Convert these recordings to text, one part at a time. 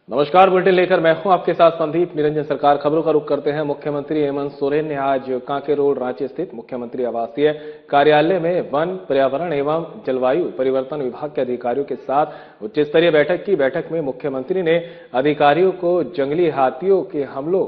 नमस्कार, बुलेटिन लेकर मैं हूं आपके साथ संदीप निरंजन। सरकार खबरों का रुख करते हैं। मुख्यमंत्री हेमंत सोरेन ने आज कांके रोड रांची स्थित मुख्यमंत्री आवासीय कार्यालय में वन, पर्यावरण एवं जलवायु परिवर्तन विभाग के अधिकारियों के साथ उच्च स्तरीय बैठक की। बैठक में मुख्यमंत्री ने अधिकारियों को जंगली हाथियों के हमलों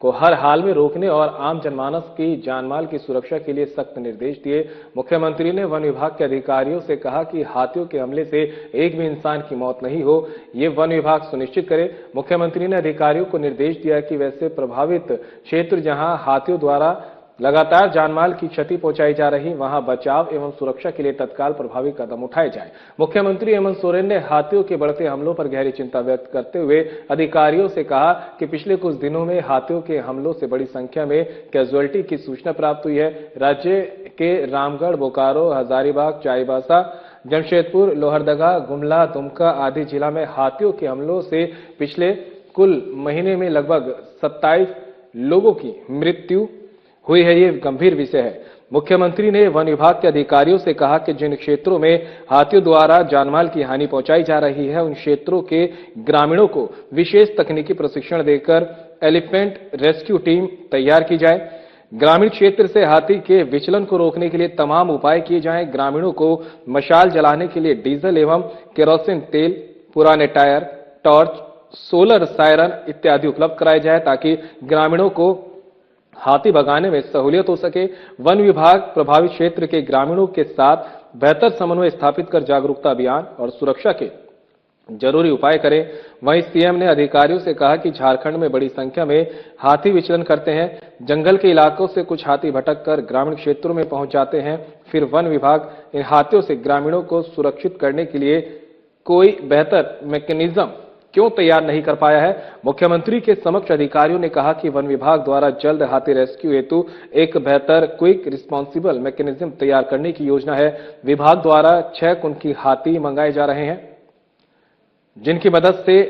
को हर हाल में रोकने और आम जनमानस की जानमाल की सुरक्षा के लिए सख्त निर्देश दिए। मुख्यमंत्री ने वन विभाग के अधिकारियों से कहा कि हाथियों के हमले से एक भी इंसान की मौत नहीं हो, ये वन विभाग सुनिश्चित करे। मुख्यमंत्री ने अधिकारियों को निर्देश दिया कि वैसे प्रभावित क्षेत्र जहां हाथियों द्वारा लगातार जानमाल की क्षति पहुंचाई जा रही, वहां बचाव एवं सुरक्षा के लिए तत्काल प्रभावी कदम उठाए जाएं। मुख्यमंत्री हेमंत सोरेन ने हाथियों के बढ़ते हमलों पर गहरी चिंता व्यक्त करते हुए अधिकारियों से कहा कि पिछले कुछ दिनों में हाथियों के हमलों से बड़ी संख्या में कैजुअल्टी की सूचना प्राप्त हुई है। राज्य के रामगढ़, बोकारो, हजारीबाग, चाईबासा, जमशेदपुर, लोहरदगा, गुमला, दुमका आदि जिला में हाथियों के हमलों से पिछले कुल महीने में लगभग 27 लोगों की मृत्यु हुई है। ये गंभीर विषय है। मुख्यमंत्री ने वन विभाग के अधिकारियों से कहा कि जिन क्षेत्रों में हाथियों द्वारा जानमाल की हानि पहुंचाई जा रही है, उन क्षेत्रों के ग्रामीणों को विशेष तकनीकी प्रशिक्षण देकर एलिफेंट रेस्क्यू टीम तैयार की जाए। ग्रामीण क्षेत्र से हाथी के विचलन को रोकने के लिए तमाम उपाय किए जाएं। ग्रामीणों को मशाल जलाने के लिए डीजल एवं केरोसिन तेल, पुराने टायर, टॉर्च, सोलर सायरन इत्यादि उपलब्ध कराए जाए ताकि ग्रामीणों को हाथी भगाने में सहूलियत हो सके। वन विभाग प्रभावित क्षेत्र के ग्रामीणों के साथ बेहतर समन्वय स्थापित कर जागरूकता अभियान और सुरक्षा के जरूरी उपाय करें। वहीं सीएम ने अधिकारियों से कहा कि झारखंड में बड़ी संख्या में हाथी विचलन करते हैं। जंगल के इलाकों से कुछ हाथी भटक कर ग्रामीण क्षेत्रों में पहुंच जाते हैं। फिर वन विभाग इन हाथियों से ग्रामीणों को सुरक्षित करने के लिए कोई बेहतर मैकेनिज्म क्यों तैयार नहीं कर पाया है। मुख्यमंत्री के समक्ष अधिकारियों ने कहा कि वन विभाग द्वारा जल्द हाथी रेस्क्यू हेतु एक बेहतर क्विक रिस्पॉन्सिबल मैकेनिज्म तैयार करने की योजना है। विभाग द्वारा 6 कुनखी हाथी मंगाए जा रहे हैं, जिनकी मदद से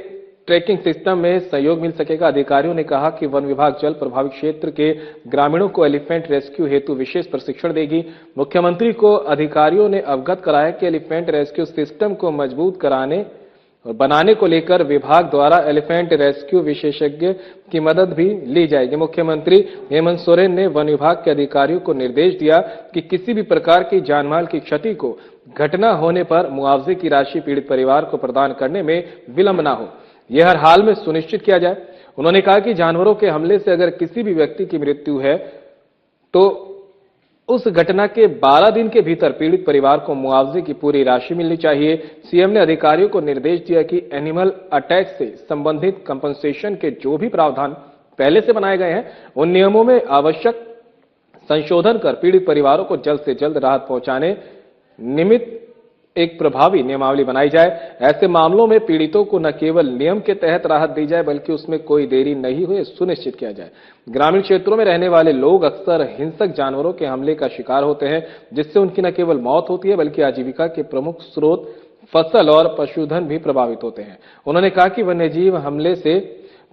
ट्रैकिंग सिस्टम में सहयोग मिल सकेगा। अधिकारियों ने कहा कि वन विभाग जल प्रभावित क्षेत्र के ग्रामीणों को एलिफेंट रेस्क्यू हेतु विशेष प्रशिक्षण देगी। मुख्यमंत्री को अधिकारियों ने अवगत कराया कि एलिफेंट रेस्क्यू सिस्टम को मजबूत कराने और बनाने को लेकर विभाग द्वारा एलिफेंट रेस्क्यू विशेषज्ञ की मदद भी ली जाएगी। मुख्यमंत्री हेमंत सोरेन ने वन विभाग के अधिकारियों को निर्देश दिया कि किसी भी प्रकार की जानमाल की क्षति को घटना होने पर मुआवजे की राशि पीड़ित परिवार को प्रदान करने में विलंब न हो, यह हर हाल में सुनिश्चित किया जाए। उन्होंने कहा कि जानवरों के हमले से अगर किसी भी व्यक्ति की मृत्यु है तो उस घटना के 12 दिन के भीतर पीड़ित परिवार को मुआवजे की पूरी राशि मिलनी चाहिए। सीएम ने अधिकारियों को निर्देश दिया कि एनिमल अटैक से संबंधित कंपनसेशन के जो भी प्रावधान पहले से बनाए गए हैं, उन नियमों में आवश्यक संशोधन कर पीड़ित परिवारों को जल्द से जल्द राहत पहुंचाने निमित्त एक प्रभावी नियमावली बनाई जाए। ऐसे मामलों में पीड़ितों को न केवल नियम के तहत राहत दी जाए, बल्कि उसमें कोई देरी नहीं हुए सुनिश्चित किया जाए। ग्रामीण क्षेत्रों में रहने वाले लोग अक्सर हिंसक जानवरों के हमले का शिकार होते हैं, जिससे उनकी न केवल मौत होती है बल्कि आजीविका के प्रमुख स्रोत फसल और पशुधन भी प्रभावित होते हैं। उन्होंने कहा कि वन्यजीव हमले से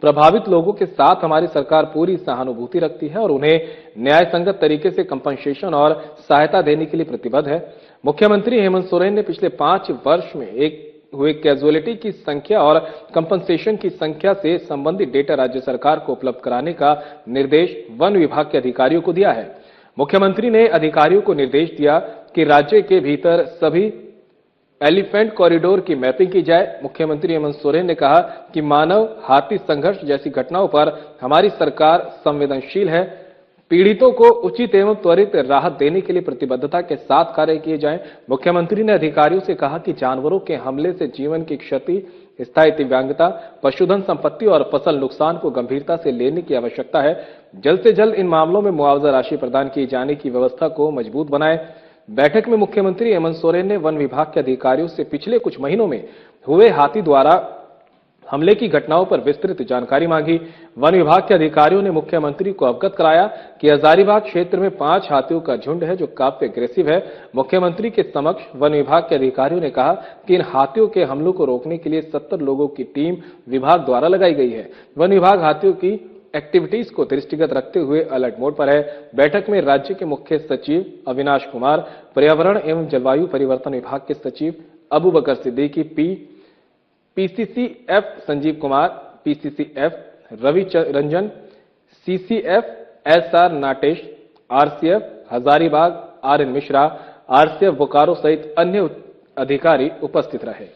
प्रभावित लोगों के साथ हमारी सरकार पूरी सहानुभूति रखती है और उन्हें न्याय संगत तरीके से कंपनसेशन और सहायता देने के लिए प्रतिबद्ध है। मुख्यमंत्री हेमंत सोरेन ने पिछले 5 वर्ष में हुए कैजुअलिटी की संख्या और कंपनसेशन की संख्या से संबंधित डेटा राज्य सरकार को उपलब्ध कराने का निर्देश वन विभाग के अधिकारियों को दिया है। मुख्यमंत्री ने अधिकारियों को निर्देश दिया कि राज्य के भीतर सभी एलिफेंट कॉरिडोर की मैपिंग की जाए। मुख्यमंत्री हेमंत सोरेन ने कहा कि मानव हाथी संघर्ष जैसी घटनाओं पर हमारी सरकार संवेदनशील है। पीड़ितों को उचित एवं त्वरित राहत देने के लिए प्रतिबद्धता के साथ कार्य किए जाएं। मुख्यमंत्री ने अधिकारियों से कहा कि जानवरों के हमले से जीवन की क्षति, स्थायी दिव्यांगता, पशुधन संपत्ति और फसल नुकसान को गंभीरता से लेने की आवश्यकता है। जल्द से जल्द इन मामलों में मुआवजा राशि प्रदान किए जाने की व्यवस्था को मजबूत बनाएं। बैठक में मुख्यमंत्री हेमंत सोरेन ने वन विभाग के अधिकारियों से पिछले कुछ महीनों में हुए हाथी द्वारा हमले की घटनाओं पर विस्तृत जानकारी मांगी। वन विभाग के अधिकारियों ने मुख्यमंत्री को अवगत कराया कि हजारीबाग क्षेत्र में 5 हाथियों का झुंड है जो काफी एग्रेसिव है। मुख्यमंत्री के समक्ष वन विभाग के अधिकारियों ने कहा कि इन हाथियों के हमलों को रोकने के लिए 70 लोगों की टीम विभाग द्वारा लगाई गई है। वन विभाग हाथियों की एक्टिविटीज को दृष्टिगत रखते हुए अलर्ट मोड पर है। बैठक में राज्य के मुख्य सचिव अविनाश कुमार, पर्यावरण एवं जलवायु परिवर्तन विभाग के सचिव Abu Bakar Siddiqui, PCCF Sanjeev Kumar, PCCF Ravi Ranjan, CCF SR Natesh, RCF Hazaribagh RN Mishra, RCF Bokaro सहित अन्य अधिकारी उपस्थित रहे।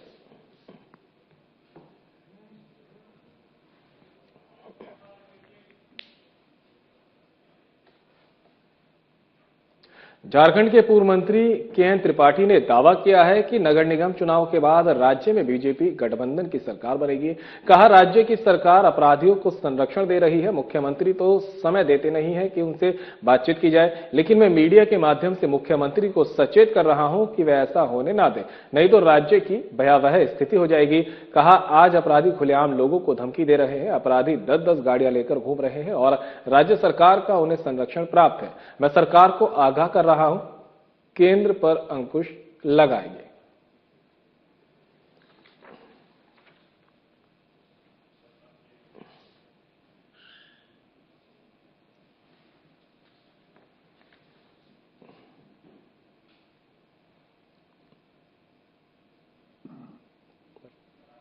झारखंड के पूर्व मंत्री केएन त्रिपाठी ने दावा किया है कि नगर निगम चुनाव के बाद राज्य में बीजेपी गठबंधन की सरकार बनेगी। कहा, राज्य की सरकार अपराधियों को संरक्षण दे रही है। मुख्यमंत्री तो समय देते नहीं है कि उनसे बातचीत की जाए, लेकिन मैं मीडिया के माध्यम से मुख्यमंत्री को सचेत कर रहा हूं कि वह ऐसा होने ना दे, नहीं तो राज्य की भयावह स्थिति हो जाएगी। कहा, आज अपराधी खुलेआम लोगों को धमकी दे रहे हैं, अपराधी 10-10 गाड़ियां लेकर घूम रहे हैं और राज्य सरकार का उन्हें संरक्षण प्राप्त है। मैं सरकार को आगाह कर रहा हूं, केंद्र पर अंकुश लगाएंगे।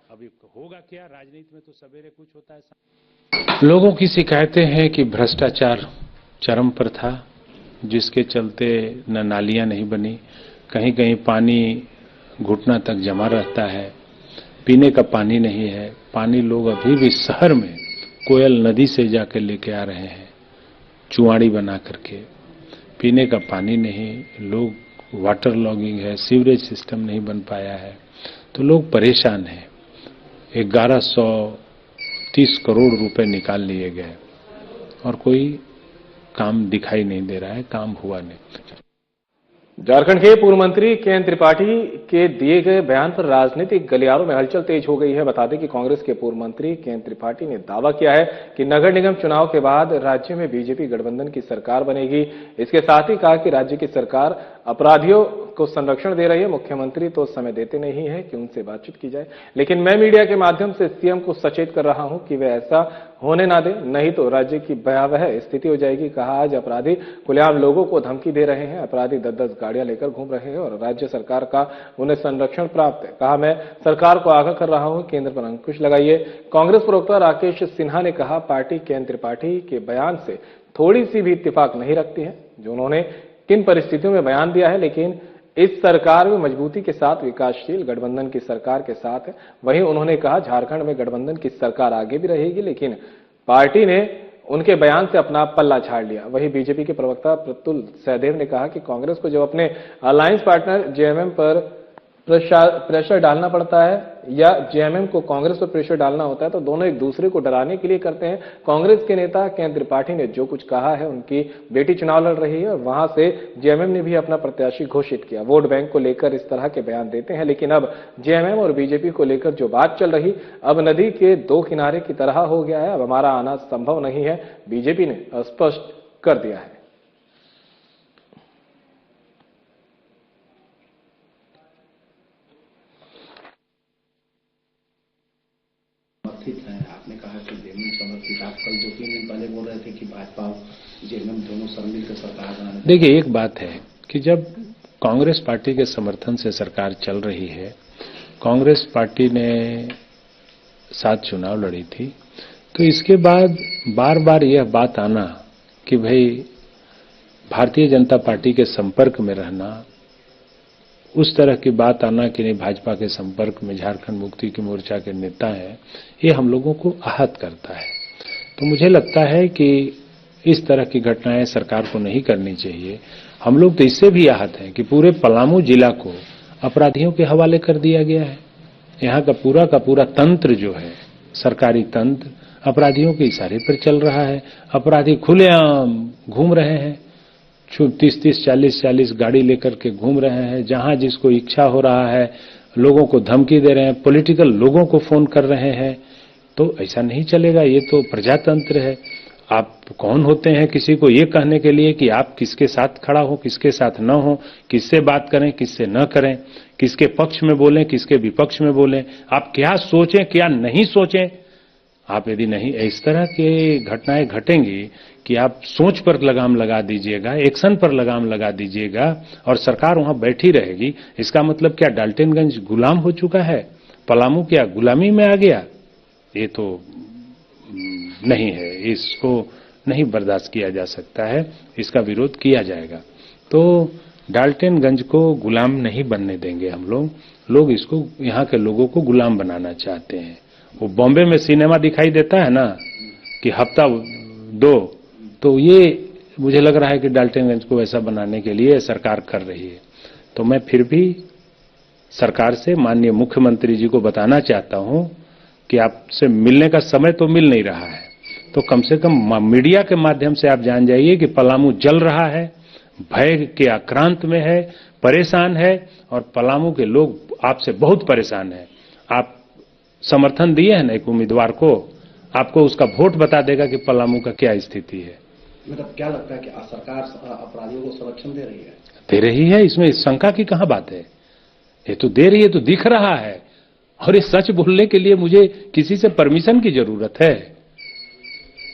अभी होगा क्या, राजनीति में तो सवेरे कुछ होता है। लोगों की शिकायतें हैं कि भ्रष्टाचार चरम पर था, जिसके चलते न नालियां नहीं बनी, कहीं कहीं पानी घुटना तक जमा रहता है, पीने का पानी नहीं है। पानी लोग अभी भी शहर में कोयल नदी से जाकर लेके आ रहे हैं, चुआड़ी बना करके। पीने का पानी नहीं, लोग वाटर लॉगिंग है, सीवरेज सिस्टम नहीं बन पाया है, तो लोग परेशान हैं। 1130 करोड़ रुपए निकाल लिए गए और कोई काम दिखाई नहीं दे रहा है, काम हुआ नहीं। झारखंड के पूर्व मंत्री केएन त्रिपाठी के दिए गए बयान पर राजनीतिक गलियारों में हलचल तेज हो गई है। बता दें कि कांग्रेस के पूर्व मंत्री केएन त्रिपाठी ने दावा किया है कि नगर निगम चुनाव के बाद राज्य में बीजेपी गठबंधन की सरकार बनेगी। इसके साथ ही कहा कि राज्य की सरकार अपराधियों को संरक्षण दे रही है। मुख्यमंत्री तो समय देते नहीं है कि उनसे बातचीत की जाए, लेकिन मैं मीडिया के माध्यम से सीएम को सचेत कर रहा हूं कि वे ऐसा होने ना दे, नहीं तो राज्य की भयावह स्थिति हो जाएगी। कहा, आज अपराधी खुलेआम लोगों को धमकी दे रहे हैं, अपराधी 10-10 गाड़ियां लेकर घूम रहे हैं और राज्य सरकार का उन्हें संरक्षण प्राप्त है। कहा, मैं सरकार को आगाह कर रहा हूं, केंद्र पर अंकुश लगाइए। कांग्रेस प्रवक्ता राकेश सिन्हा ने कहा, पार्टी केएन त्रिपाठी के बयान से थोड़ी सी भी इत्तेफाक नहीं रखती है, जो उन्होंने किन परिस्थितियों में बयान दिया है, लेकिन इस सरकार में मजबूती के साथ विकासशील गठबंधन की सरकार के साथ है। वहीं उन्होंने कहा, झारखंड में गठबंधन की सरकार आगे भी रहेगी, लेकिन पार्टी ने उनके बयान से अपना पल्ला झाड़ लिया। वहीं बीजेपी के प्रवक्ता प्रतुल सहदेव ने कहा कि कांग्रेस को जब अपने अलायंस पार्टनर जेएमएम पर प्रेशर डालना पड़ता है या जेएमएम को कांग्रेस पर प्रेशर डालना होता है, तो दोनों एक दूसरे को डराने के लिए करते हैं। कांग्रेस के नेता केएन त्रिपाठी ने जो कुछ कहा है, उनकी बेटी चुनाव लड़ रही है और वहां से जेएमएम ने भी अपना प्रत्याशी घोषित किया। वोट बैंक को लेकर इस तरह के बयान देते हैं, लेकिन अब जेएमएम और बीजेपी को लेकर जो बात चल रही, अब नदी के दो किनारे की तरह हो गया है। अब हमारा आना संभव नहीं है, बीजेपी ने स्पष्ट कर दिया है। आपने कहा कि जेएमएम समर्थित, आप कल 2-3 दिन पहले बोल रहे थे कि भाजपा जेएमएम दोनों सब मिलकर सरकार बनाने। देखिए, एक बात है कि जब कांग्रेस पार्टी के समर्थन से सरकार चल रही है, कांग्रेस पार्टी ने 7 चुनाव लड़ी थी, तो इसके बाद बार बार यह बात आना कि भाई भारतीय जनता पार्टी के संपर्क में रहना, उस तरह की बात आना कि नहीं भाजपा के संपर्क में झारखंड मुक्ति की मोर्चा के नेता हैं, ये हम लोगों को आहत करता है। तो मुझे लगता है कि इस तरह की घटनाएं सरकार को नहीं करनी चाहिए। हम लोग तो इससे भी आहत हैं कि पूरे पलामू जिला को अपराधियों के हवाले कर दिया गया है। यहाँ का पूरा तंत्र जो है, सरकारी तंत्र, अपराधियों के इशारे पर चल रहा है। अपराधी खुलेआम घूम रहे हैं, 30-30, 40-40 गाड़ी लेकर के घूम रहे हैं, जहां जिसको इच्छा हो रहा है लोगों को धमकी दे रहे हैं, पॉलिटिकल लोगों को फोन कर रहे हैं। तो ऐसा नहीं चलेगा, ये तो प्रजातंत्र है। आप कौन होते हैं किसी को ये कहने के लिए कि आप किसके साथ खड़ा हो, किसके साथ न हो, किससे बात करें, किससे न करें, किसके पक्ष में बोलें, किसके विपक्ष में बोलें, आप क्या सोचें क्या नहीं सोचें। आप यदि नहीं इस तरह की घटनाएं घटेंगी कि आप सोच पर लगाम लगा दीजिएगा, एक्शन पर लगाम लगा दीजिएगा और सरकार वहां बैठी रहेगी, इसका मतलब क्या डाल्टनगंज गुलाम हो चुका है? पलामू क्या गुलामी में आ गया? ये तो नहीं है, इसको नहीं बर्दाश्त किया जा सकता है, इसका विरोध किया जाएगा। तो डाल्टनगंज को गुलाम नहीं बनने देंगे हम लोग इसको, यहाँ के लोगों को गुलाम बनाना चाहते हैं। वो बॉम्बे में सिनेमा दिखाई देता है ना कि हफ्ता दो, तो ये मुझे लग रहा है कि डाल्टनगंज को ऐसा बनाने के लिए सरकार कर रही है। तो मैं फिर भी सरकार से, माननीय मुख्यमंत्री जी को बताना चाहता हूं कि आपसे मिलने का समय तो मिल नहीं रहा है, तो कम से कम मीडिया के माध्यम से आप जान जाइए कि पलामू जल रहा है, भय के आक्रांत में है, परेशान है, और पलामू के लोग आपसे बहुत परेशान हैं। आप समर्थन दिए हैं ना एक उम्मीदवार को, आपको उसका वोट बता देगा कि पलामू का क्या स्थिति है। मतलब क्या लगता है कि सरकार अपराधियों को संरक्षण दे रही है? दे रही है, इसमें शंका की कहां बात है? ये तो दे रही है, तो दिख रहा है। और ये सच बोलने के लिए मुझे किसी से परमिशन की जरूरत है?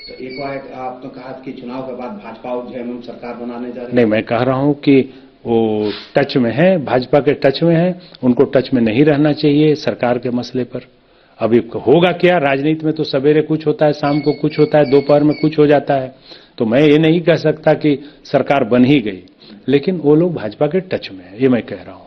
तो एक बार आपने कहा कि चुनाव के बाद भाजपा और जेएमएम सरकार बनाने जा रही है। नहीं, मैं कह रहा हूं कि वो टच में है, भाजपा के टच में है, उनको टच में नहीं रहना चाहिए सरकार के मसले पर। अभी होगा क्या, राजनीति में तो सवेरे कुछ होता है, शाम को कुछ होता है, दोपहर में कुछ हो जाता है। तो मैं ये नहीं कह सकता कि सरकार बन ही गई, लेकिन वो लोग भाजपा के टच में है, ये मैं कह रहा हूं।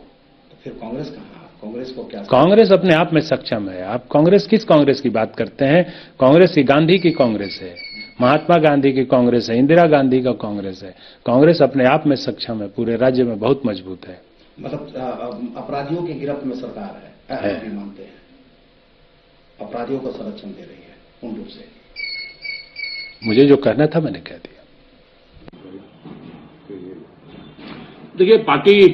तो फिर कांग्रेस कहां? कांग्रेस को क्या? कांग्रेस अपने आप में सक्षम है। आप कांग्रेस, किस कांग्रेस की बात करते हैं? कांग्रेस की गांधी की कांग्रेस है, महात्मा गांधी की कांग्रेस है, इंदिरा गांधी का कांग्रेस है। कांग्रेस अपने आप में सक्षम है, पूरे राज्य में बहुत मजबूत है। मतलब अपराधियों की गिरफ्त में सरकार है, आप भी मानते हैं? अपराधियों को संरक्षण दे रही है पूर्ण रूप से? मुझे जो कहना था मैंने कह दिया। देखिए, पार्टी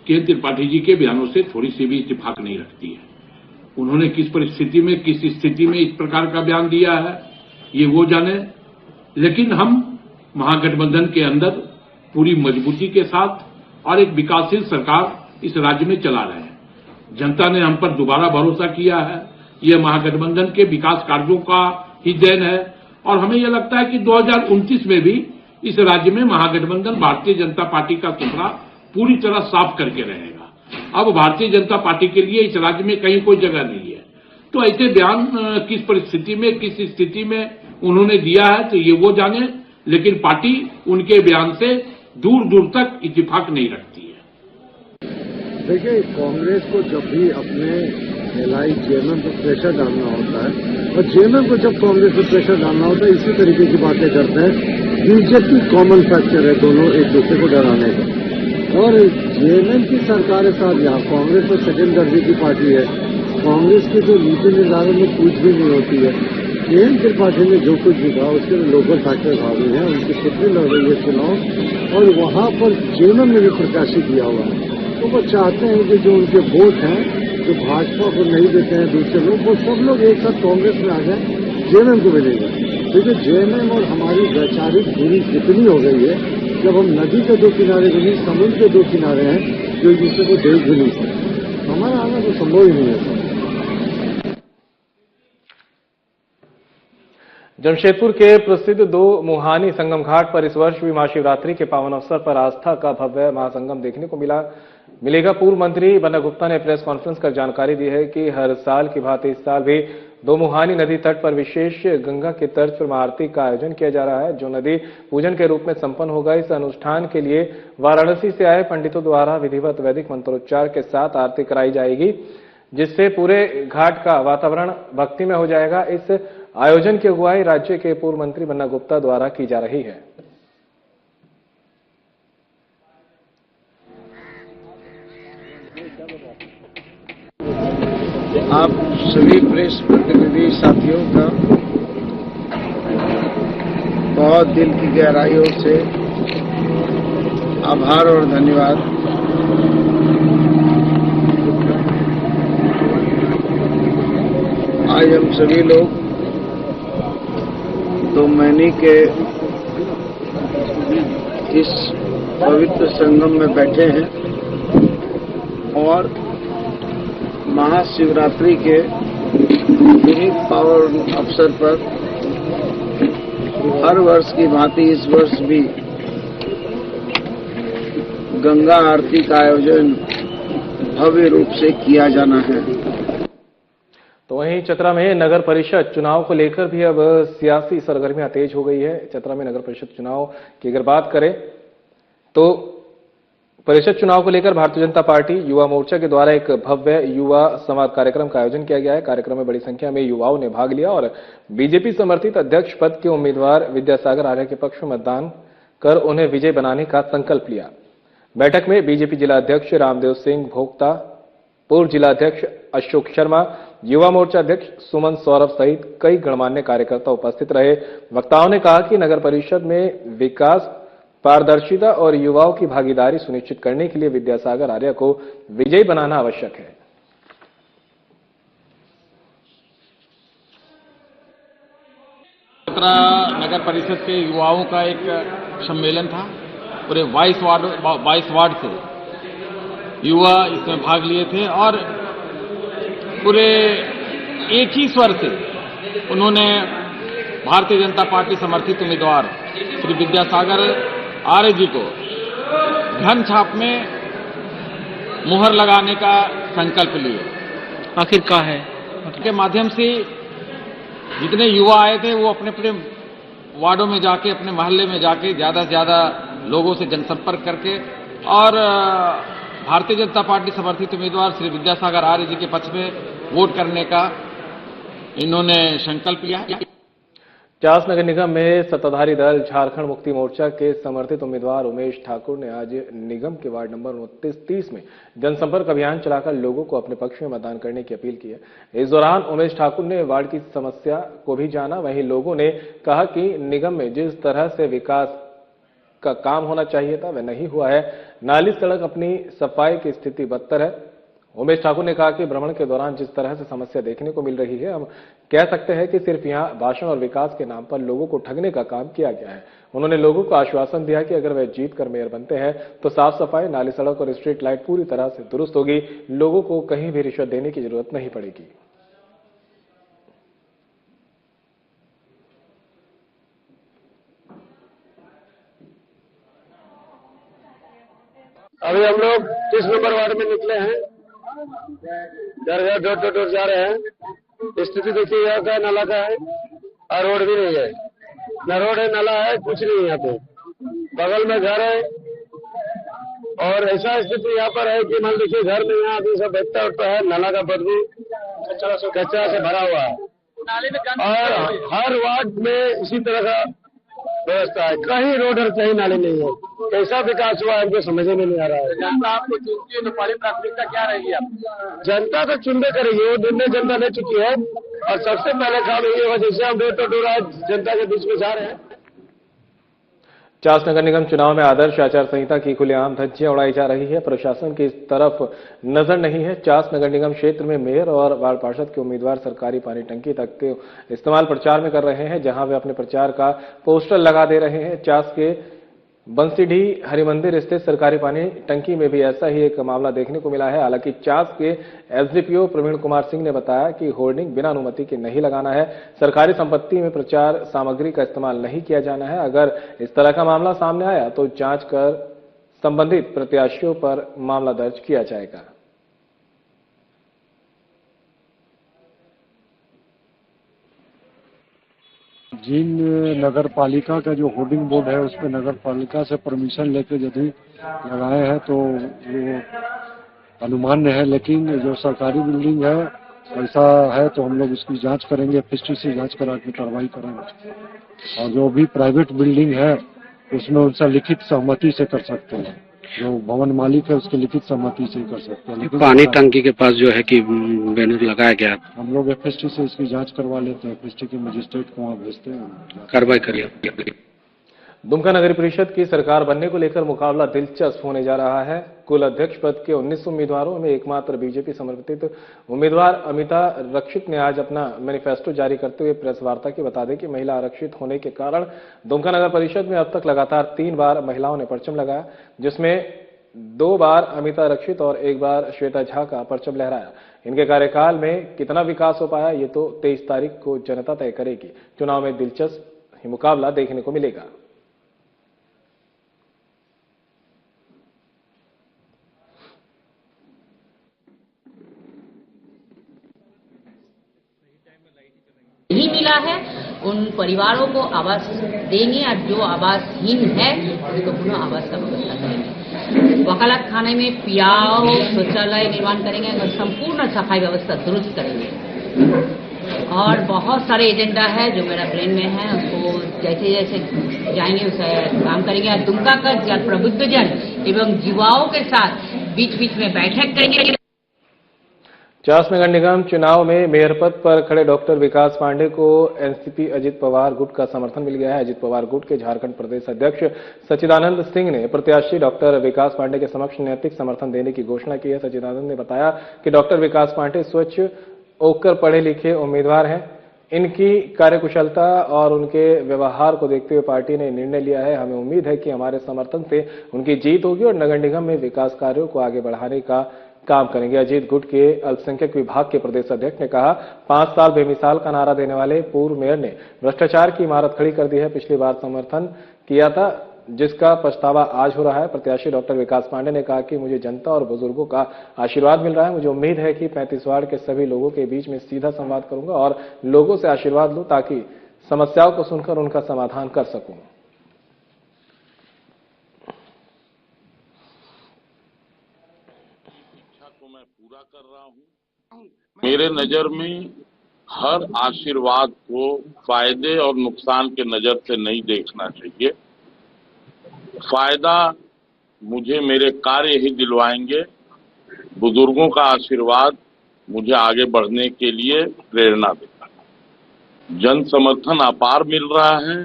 के त्रिपाठी जी के बयानों से थोड़ी सी भी इत्तेफाक नहीं रखती है। उन्होंने किस परिस्थिति में, किस स्थिति में इस प्रकार का बयान दिया है, ये वो जाने। लेकिन हम महागठबंधन के अंदर पूरी मजबूती के साथ और एक विकासशील सरकार इस राज्य में चला रहे हैं। जनता ने हम पर दोबारा भरोसा किया है। यह महागठबंधन के विकास कार्यों का ही देन है, और हमें यह लगता है कि 2029 में भी इस राज्य में महागठबंधन भारतीय जनता पार्टी का सुथरा पूरी तरह साफ करके रहेगा। अब भारतीय जनता पार्टी के लिए इस राज्य में कहीं कोई जगह नहीं है। तो ऐसे बयान किस परिस्थिति में, किस स्थिति में उन्होंने दिया है, तो ये वो जाने। लेकिन पार्टी उनके बयान से दूर दूर तक इत्तेफाक नहीं रखती है। देखिए, कांग्रेस को जब भी अपने एलआई जेएमएम पर प्रेशर डालना होता है, और जेएमएम को जब कांग्रेस पर प्रेशर डालना होता है, इसी तरीके की बातें करते हैं। बीजेपी कॉमन फैक्टर है दोनों एक दूसरे को डराने का। और जेएमएम की सरकार है साहब, यहाँ कांग्रेस तो सेकंड दर्जे की पार्टी है। कांग्रेस की जो नीति निर्धारण में कुछ भी नहीं होती है। केएन त्रिपाठी ने जो कुछ भी कहा उसके लोकल फैक्टर भावी हैं, उनकी खुद लड़ रही है चुनाव, और वहां पर जेएमएम ने भी प्रत्याशी दिया हुआ है। तो वो चाहते हैं कि जो उनके वोट हैं, जो भाजपा को नहीं देते हैं दूसरे लोग, वो सब लोग एक साथ कांग्रेस में आ जाए, जेएमएम को मिलेगा। क्योंकि जेएमएम और हमारी वैचारिक दूरी कितनी हो गई है, जब हम नदी के दो किनारे भी नहीं, समुद्र के दो किनारे हैं, जो एक दूसरे को देख भी नहीं सकते। हमारा आना तो संभव ही नहीं है। जमशेदपुर के प्रसिद्ध दो मुहानी संगम घाट पर इस वर्ष भी महाशिवरात्रि के पावन अवसर पर आस्था का भव्य महासंगम देखने को मिलेगा। पूर्व मंत्री बन्ना गुप्ता ने प्रेस कॉन्फ्रेंस कर जानकारी दी है कि हर साल की भांति इस साल भी दो मुहानी नदी तट पर विशेष गंगा के तर्ज पर महाआरती का आयोजन किया जा रहा है, जो नदी पूजन के रूप में संपन्न होगा। इस अनुष्ठान के लिए वाराणसी से आए पंडितों द्वारा विधिवत वैदिक मंत्रोच्चार के साथ आरती कराई जाएगी, जिससे पूरे घाट का वातावरण भक्तिमय हो जाएगा। इस आयोजन की अगुवाई राज्य के पूर्व मंत्री बन्ना गुप्ता द्वारा की जा रही है। आप सभी प्रेस प्रतिनिधि साथियों का बहुत दिल की गहराइयों से आभार और धन्यवाद। आज हम सभी लोग दो महीने के इस पवित्र संगम में बैठे हैं और महाशिवरात्रि के पावन अवसर पर हर वर्ष की भांति इस वर्ष भी गंगा आरती का आयोजन भव्य रूप से किया जाना है। तो वहीं चतरा में नगर परिषद चुनाव को लेकर भी अब सियासी सरगर्मियां तेज हो गई है। चतरा में नगर परिषद चुनाव की अगर बात करें तो परिषद चुनाव को लेकर भारतीय जनता पार्टी युवा मोर्चा के द्वारा एक भव्य युवा संवाद कार्यक्रम का आयोजन किया गया है। कार्यक्रम में बड़ी संख्या में युवाओं ने भाग लिया और बीजेपी समर्थित अध्यक्ष पद के उम्मीदवार विद्यासागर आर्य के पक्ष में मतदान कर उन्हें विजय बनाने का संकल्प लिया। बैठक में बीजेपी जिला अध्यक्ष रामदेव सिंह भोक्ता, पूर्व जिलाध्यक्ष अशोक शर्मा, युवा मोर्चा अध्यक्ष सुमन सौरभ सहित कई गणमान्य कार्यकर्ता उपस्थित रहे। वक्ताओं ने कहा कि नगर परिषद में विकास, पारदर्शिता और युवाओं की भागीदारी सुनिश्चित करने के लिए विद्यासागर आर्य को विजयी बनाना आवश्यक है। चतरा नगर परिषद के युवाओं का एक सम्मेलन था। पूरे 22 वार्ड से युवा इसमें भाग लिए थे और पूरे एक ही स्वर से उन्होंने भारतीय जनता पार्टी समर्थित उम्मीदवार श्री विद्यासागर आर्य जी को घन छाप में मुहर लगाने का संकल्प लिए। आखिर क्या है के माध्यम से जितने युवा आए थे वो अपने अपने वार्डों में जाके, अपने मोहल्ले में जाके ज्यादा से ज्यादा लोगों से जनसंपर्क करके और भारतीय जनता पार्टी समर्थित उम्मीदवार श्री विद्यासागर आर्य जी के पक्ष में वोट करने का इन्होंने संकल्प लिया। चास नगर निगम में सत्ताधारी दल झारखंड मुक्ति मोर्चा के समर्थित उम्मीदवार उमेश ठाकुर ने आज निगम के वार्ड नंबर 29-30 में जनसंपर्क अभियान चलाकर लोगों को अपने पक्ष में मतदान करने की अपील की है। इस दौरान उमेश ठाकुर ने वार्ड की समस्या को भी जाना। वहीं लोगों ने कहा कि निगम में जिस तरह से विकास का काम होना चाहिए था वह नहीं हुआ है। नाली सड़क अपनी सफाई की स्थिति बदतर है। उमेश ठाकुर ने कहा कि भ्रमण के दौरान जिस तरह से समस्या देखने को मिल रही है, हम कह सकते हैं कि सिर्फ यहां भाषण और विकास के नाम पर लोगों को ठगने का काम किया गया है। उन्होंने लोगों को आश्वासन दिया कि अगर वे जीत कर मेयर बनते हैं तो साफ सफाई, नाली सड़क और स्ट्रीट लाइट पूरी तरह से दुरुस्त होगी। लोगों को कहीं भी रिश्वत देने की जरूरत नहीं पड़ेगी। अभी हम लोग 30 नंबर वार्ड में निकले हैं, घर घर डोर जा रहे हैं। स्थिति देखिए यहाँ का नाला का है और रोड भी नहीं है, न रोड है नाला है, कुछ नहीं है। यहाँ पे बगल में घर है और ऐसा स्थिति यहाँ पर है कि मान लीजिए घर में यहाँ आदमी सब बैठता उठता है, नाला का बदबू कचरा से भरा हुआ है और हर वार्ड में इसी तरह का व्यवस्था है। कहीं रोड और कहीं नाले नहीं है। कैसा विकास हुआ हमको समझ में नहीं आ रहा है। जनता आपको चुनती है तो पहली प्राथमिकता क्या रहेगी आप? जनता तो चुनबे करेगी, वो निर्णय जनता ले चुकी है और सबसे पहले काम ये होगा जैसे हम डोर टू डोर आज जनता के बीच में जा रहे हैं। चास नगर निगम चुनाव में आदर्श आचार संहिता की खुलेआम धज्जियां उड़ाई जा रही है। प्रशासन की इस तरफ नजर नहीं है। चास नगर निगम क्षेत्र में मेयर और वार्ड पार्षद के उम्मीदवार सरकारी पानी टंकी तक के इस्तेमाल प्रचार में कर रहे हैं, जहां वे अपने प्रचार का पोस्टर लगा दे रहे हैं। चास के बंसीडीह हरिमंदिर स्थित सरकारी पानी टंकी में भी ऐसा ही एक मामला देखने को मिला है। हालांकि चास के एसडीपीओ प्रवीण कुमार सिंह ने बताया कि होर्डिंग बिना अनुमति के नहीं लगाना है। सरकारी संपत्ति में प्रचार सामग्री का इस्तेमाल नहीं किया जाना है। अगर इस तरह का मामला सामने आया तो जांच कर संबंधित प्रत्याशियों पर मामला दर्ज किया जाएगा। जिन नगर पालिका का जो होर्डिंग बोर्ड है उस पर नगर पालिका से परमिशन लेकर यदि लगाए हैं तो वो अनुमान्य है, लेकिन जो सरकारी बिल्डिंग है ऐसा है तो हम लोग उसकी जांच करेंगे, एफएसटी से जांच करा के कार्रवाई करेंगे। और जो भी प्राइवेट बिल्डिंग है उसमें उनसे लिखित सहमति से कर सकते हैं। जो भवन मालिक है उसके लिखित सहमति से कर सकते हैं। पानी टंकी के पास जो है कि बैनर लगाया गया, हम लोग एफएसटी से इसकी जांच करवा लेते हैं, एफएसटी के मजिस्ट्रेट को वहाँ भेजते हैं, कार्रवाई करिए। दुमका नगर परिषद की सरकार बनने को लेकर मुकाबला दिलचस्प होने जा रहा है। कुल अध्यक्ष पद के 19 उम्मीदवारों में एकमात्र बीजेपी समर्थित उम्मीदवार अमिता रक्षित ने आज अपना मैनिफेस्टो जारी करते हुए प्रेस वार्ता की बता दें कि महिला आरक्षित होने के कारण दुमका नगर परिषद में अब तक लगातार 3 बार महिलाओं ने परचम लगाया, जिसमें 2 बार अमिता रक्षित और 1 बार श्वेता झा का परचम लहराया। इनके कार्यकाल में कितना विकास हो पाया ये तो 23 तारीख को जनता तय करेगी। चुनाव में दिलचस्प मुकाबला देखने को मिलेगा। नहीं मिला है उन परिवारों को आवास देंगे और जो आवासहीन है उनको पुनः आवास का व्यवस्था करेंगे। वकालत खाने में पियाव शौचालय निर्माण करेंगे और संपूर्ण सफाई व्यवस्था दुरुस्त करेंगे। और बहुत सारे एजेंडा है जो मेरा ब्रेन में है, उसको जैसे जैसे जाएंगे उसे काम करेंगे। और दुमका का प्रबुद्धजन एवं युवाओं के साथ बीच बीच में बैठक करेंगे। चास नगर निगम चुनाव में मेयर पद पर खड़े डॉक्टर विकास पांडे को एनसीपी अजित पवार गुट का समर्थन मिल गया है। अजित पवार गुट के झारखंड प्रदेश अध्यक्ष सच्चिदानंद सिंह ने प्रत्याशी डॉक्टर विकास पांडे के समक्ष नैतिक समर्थन देने की घोषणा की है। सच्चिदानंद ने बताया कि डॉक्टर विकास पांडे स्वच्छ होकर पढ़े लिखे उम्मीदवार हैं। इनकी कार्यकुशलता और उनके व्यवहार को देखते हुए पार्टी ने निर्णय लिया है। हमें उम्मीद है कि हमारे समर्थन से उनकी जीत होगी और नगर निगम में विकास कार्यों को आगे बढ़ाने का काम करेंगे। अजीत गुट के अल्पसंख्यक विभाग के प्रदेश अध्यक्ष ने कहा, 5 साल बेमिसाल का नारा देने वाले पूर्व मेयर ने भ्रष्टाचार की इमारत खड़ी कर दी है। पिछली बार समर्थन किया था जिसका पछतावा आज हो रहा है। प्रत्याशी डॉक्टर विकास पांडे ने कहा कि मुझे जनता और बुजुर्गों का आशीर्वाद मिल रहा है। मुझे उम्मीद है कि 35 वार्ड के सभी लोगों के बीच में सीधा संवाद करूंगा और लोगों से आशीर्वाद लूं ताकि समस्याओं को सुनकर उनका समाधान कर सकूं। मैं पूरा कर रहा हूं। मेरे नजर में हर आशीर्वाद को फायदे और नुकसान के नजर से नहीं देखना चाहिए। फायदा मुझे मेरे कार्य ही दिलवाएंगे। बुजुर्गों का आशीर्वाद मुझे आगे बढ़ने के लिए प्रेरणा देता है। जन समर्थन अपार मिल रहा है।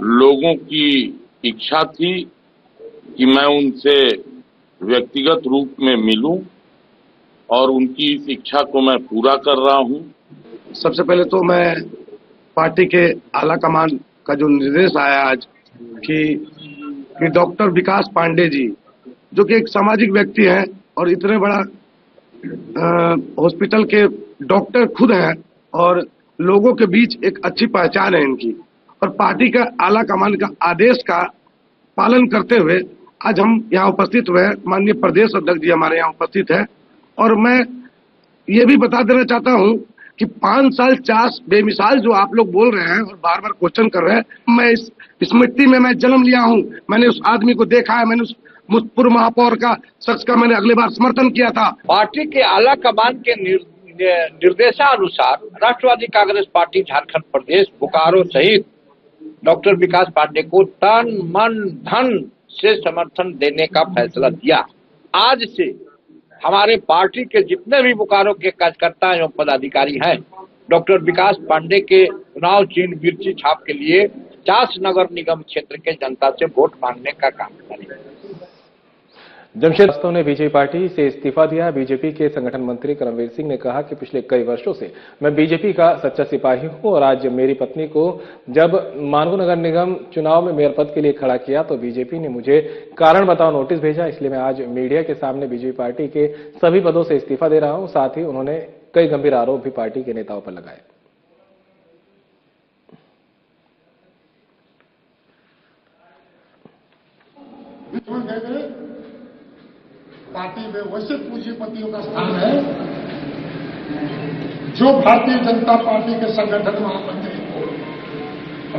लोगों की इच्छा थी कि मैं उनसे व्यक्तिगत रूप में मिलूं और उनकी इस इच्छा को मैं पूरा कर रहा हूं। सबसे पहले तो मैं पार्टी के आला कमान का जो निर्देश आया आज कि डॉक्टर विकास पांडे जी जो कि एक सामाजिक व्यक्ति हैं और इतने बड़ा हॉस्पिटल के डॉक्टर खुद हैं और लोगों के बीच एक अच्छी पहचान है इनकी, और पार्टी का आला कमान का आदेश का पालन करते हुए आज हम यहाँ उपस्थित हुए। माननीय प्रदेश अध्यक्ष जी हमारे यहाँ उपस्थित है और मैं ये भी बता देना चाहता हूँ कि 5 साल चास बेमिसाल जो आप लोग बोल रहे हैं और बार बार क्वेश्चन कर रहे हैं, मैं इस मिट्टी में मैं जन्म लिया हूँ। मैंने उस आदमी को देखा है। मैंने उस पूर्व महापौर का शख्स का मैंने अगले बार समर्थन किया था। पार्टी के आला कमान के निर्देशानुसार राष्ट्रवादी कांग्रेस पार्टी झारखंड प्रदेश बोकारो सहित डॉक्टर विकास पांडे को तन मन धन से समर्थन देने का फैसला दिया। आज से हमारे पार्टी के जितने भी बोकारो के कार्यकर्ता एवं पदाधिकारी हैं, डॉक्टर विकास पांडे के चुनाव चिन्ह मिर्ची छाप के लिए चास नगर निगम क्षेत्र के जनता से वोट मांगने का काम करेंगे। जमशेद श्रीवास्तव ने बीजेपी पार्टी से इस्तीफा दिया। बीजेपी के संगठन मंत्री करमवीर सिंह ने कहा कि पिछले कई वर्षों से मैं बीजेपी का सच्चा सिपाही हूं और आज मेरी पत्नी को जब मानगो नगर निगम चुनाव में मेयर पद के लिए खड़ा किया तो बीजेपी ने मुझे कारण बताओ नोटिस भेजा। इसलिए मैं आज मीडिया के सामने बीजेपी पार्टी के सभी पदों से इस्तीफा दे रहा हूं। साथ ही उन्होंने कई गंभीर आरोप भी पार्टी के नेताओं पर लगाए। पार्टी में वैसे पूंजीपतियों का स्थान है जो भारतीय जनता पार्टी के संगठन महामंत्री को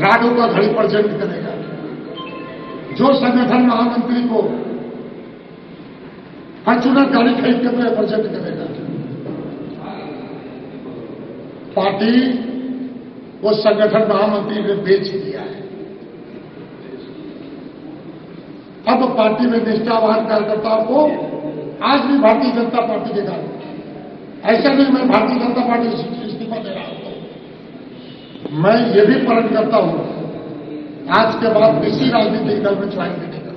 राडो का घड़ी प्रेजेंट करेगा, जो संगठन महामंत्री को फॉर्च्यूनर गाड़ी खरीद के प्रेजेंट करेगा। पार्टी वो संगठन महामंत्री ने बेच दिया है। अब पार्टी में निष्ठावान कार्यकर्ताओं को आज भी भारतीय जनता पार्टी के कारण ऐसा नहीं मैं भारतीय जनता पार्टी से इस्तीफा दे रहा हूं। मैं ये भी प्रण करता हूं आज के बाद किसी राजनीतिक दल में ज्वाइन नहीं करूंगा।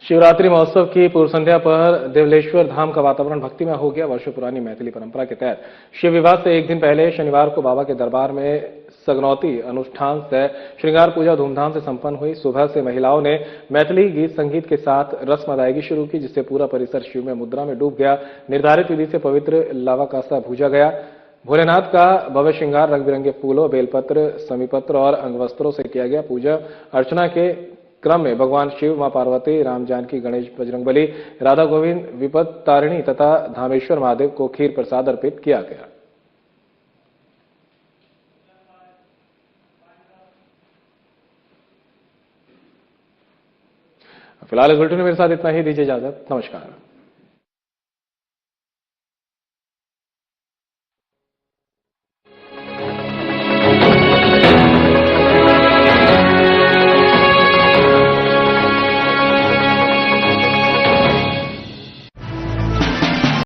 शिवरात्रि महोत्सव की पूर्व संध्या पर देवलेश्वर धाम का वातावरण भक्तिमय हो गया। वर्षों पुरानी मैथिली परंपरा के तहत शिव विवाह से एक दिन पहले शनिवार को बाबा के दरबार में सगनौती अनुष्ठान से श्रृंगार पूजा धूमधाम से संपन्न हुई। सुबह से महिलाओं ने मैथिली गीत संगीत के साथ रस्म अदायगी शुरू की, जिससे पूरा परिसर शिव में मुद्रा में डूब गया। निर्धारित विधि से पवित्र लावा कासा भूजा गया। भोलेनाथ का भव्य श्रृंगार रंग बिरंगे फूलों, बेलपत्र, समीपत्र और अंगवस्त्रों से किया गया। पूजा अर्चना के क्रम में भगवान शिव, मां पार्वती, राम जानकी, गणेश, बजरंगबली, राधा गोविंद, विपद तारिणी तथा धामेश्वर महादेव को खीर प्रसाद अर्पित किया गया। फिलहाल इस बुलेटिन में मेरे साथ इतना ही, दीजिए इजाजत, नमस्कार।